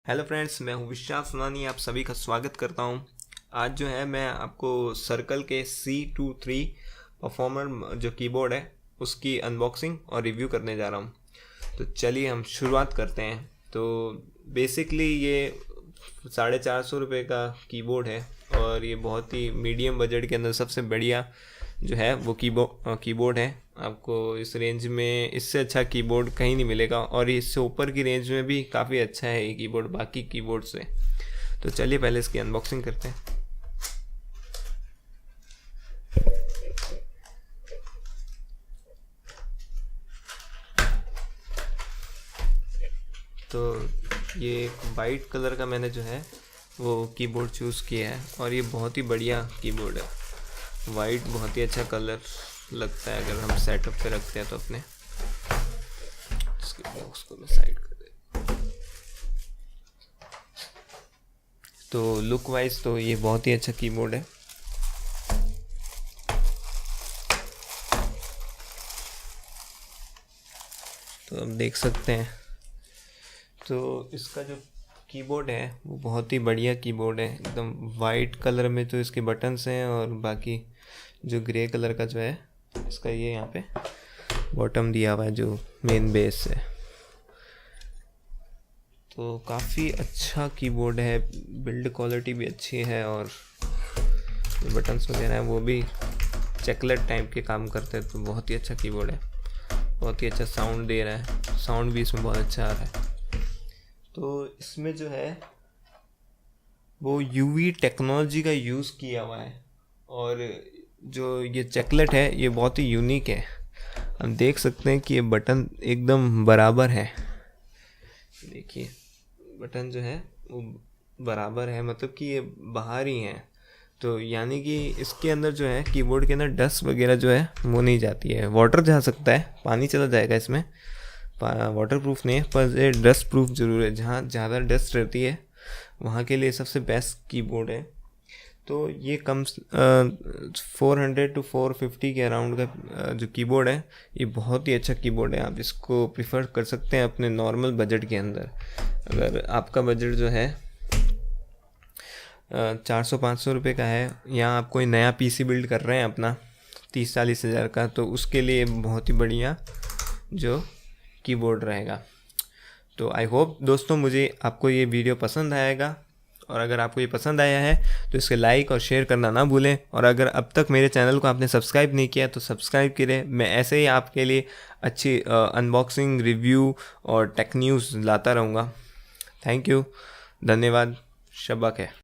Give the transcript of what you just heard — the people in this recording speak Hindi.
हेलो फ्रेंड्स, मैं हूँ विशाल सुनानी। आप सभी का स्वागत करता हूँ। आज जो है मैं आपको सर्कल के C23 परफॉर्मर जो कीबोर्ड है उसकी अनबॉक्सिंग और रिव्यू करने जा रहा हूँ। तो चलिए हम शुरुआत करते हैं। तो बेसिकली ये 450 रुपये का कीबोर्ड है और ये बहुत ही मीडियम बजट के अंदर सबसे बढ़िया जो है वो कीबोर्ड है। आपको इस रेंज में इससे अच्छा कीबोर्ड कहीं नहीं मिलेगा और इससे ऊपर की रेंज में भी काफ़ी अच्छा है ये कीबोर्ड बाकी कीबोर्ड से। तो चलिए पहले इसकी अनबॉक्सिंग करते हैं। तो ये वाइट कलर का मैंने जो है वो कीबोर्ड चूज़ किया है और ये बहुत ही बढ़िया कीबोर्ड है। वाइट बहुत ही अच्छा कलर लगता है अगर हम सेटअप पे रखते हैं तो अपने। इसके बॉक्स को मैं साइड कर देता हूँ। तो लुक वाइज तो ये बहुत ही अच्छा कीबोर्ड है। तो आप देख सकते हैं। तो इसका जो कीबोर्ड है वो बहुत ही बढ़िया कीबोर्ड है, एकदम वाइट कलर में जो इसके बटन्स हैं और बाकी जो ग्रे कलर का जो है इसका ये यहाँ पे बॉटम दिया हुआ है जो मेन बेस है। तो काफ़ी अच्छा कीबोर्ड है, बिल्ड क्वालिटी भी अच्छी है और जो बटन्स वगैरह हैं वो भी चेकलेट टाइप के काम करते हैं। तो बहुत ही अच्छा कीबोर्ड है, बहुत ही अच्छा साउंड दे रहा है, साउंड भी इसमें बहुत अच्छा आ रहा है। तो इसमें जो है वो UV टेक्नोलॉजी का यूज़ किया हुआ है और जो ये चेकलेट है ये बहुत ही यूनिक है। हम देख सकते हैं कि ये बटन एकदम बराबर है। देखिए बटन जो है वो बराबर है, मतलब कि ये बाहर ही है। तो यानी कि इसके अंदर जो है कीबोर्ड के अंदर डस्ट वगैरह जो है वो नहीं जाती है। वाटर जा सकता है, पानी चला जाएगा इसमें, वाटर प्रूफ नहीं है, पर ये डस्ट प्रूफ ज़रूर है। जहाँ ज़्यादा डस्ट रहती है वहाँ के लिए सबसे बेस्ट कीबोर्ड है। तो ये कम 400 to 450 के अराउंड का जो कीबोर्ड है ये बहुत ही अच्छा कीबोर्ड है। आप इसको प्रिफर कर सकते हैं अपने नॉर्मल बजट के अंदर। अगर आपका बजट जो है 400-500 रुपये का है या आप कोई नया PC बिल्ड कर रहे हैं अपना 30-40 हज़ार का, तो उसके लिए बहुत ही बढ़िया जो कीबोर्ड रहेगा। तो आई होप दोस्तों मुझे आपको ये वीडियो पसंद आएगा और अगर आपको ये पसंद आया है तो इसके लाइक और शेयर करना ना भूलें। और अगर अब तक मेरे चैनल को आपने सब्सक्राइब नहीं किया तो सब्सक्राइब करें। मैं ऐसे ही आपके लिए अच्छी अनबॉक्सिंग, रिव्यू और टेक न्यूज़ लाता रहूँगा। थैंक यू, धन्यवाद, शब्बा खैर।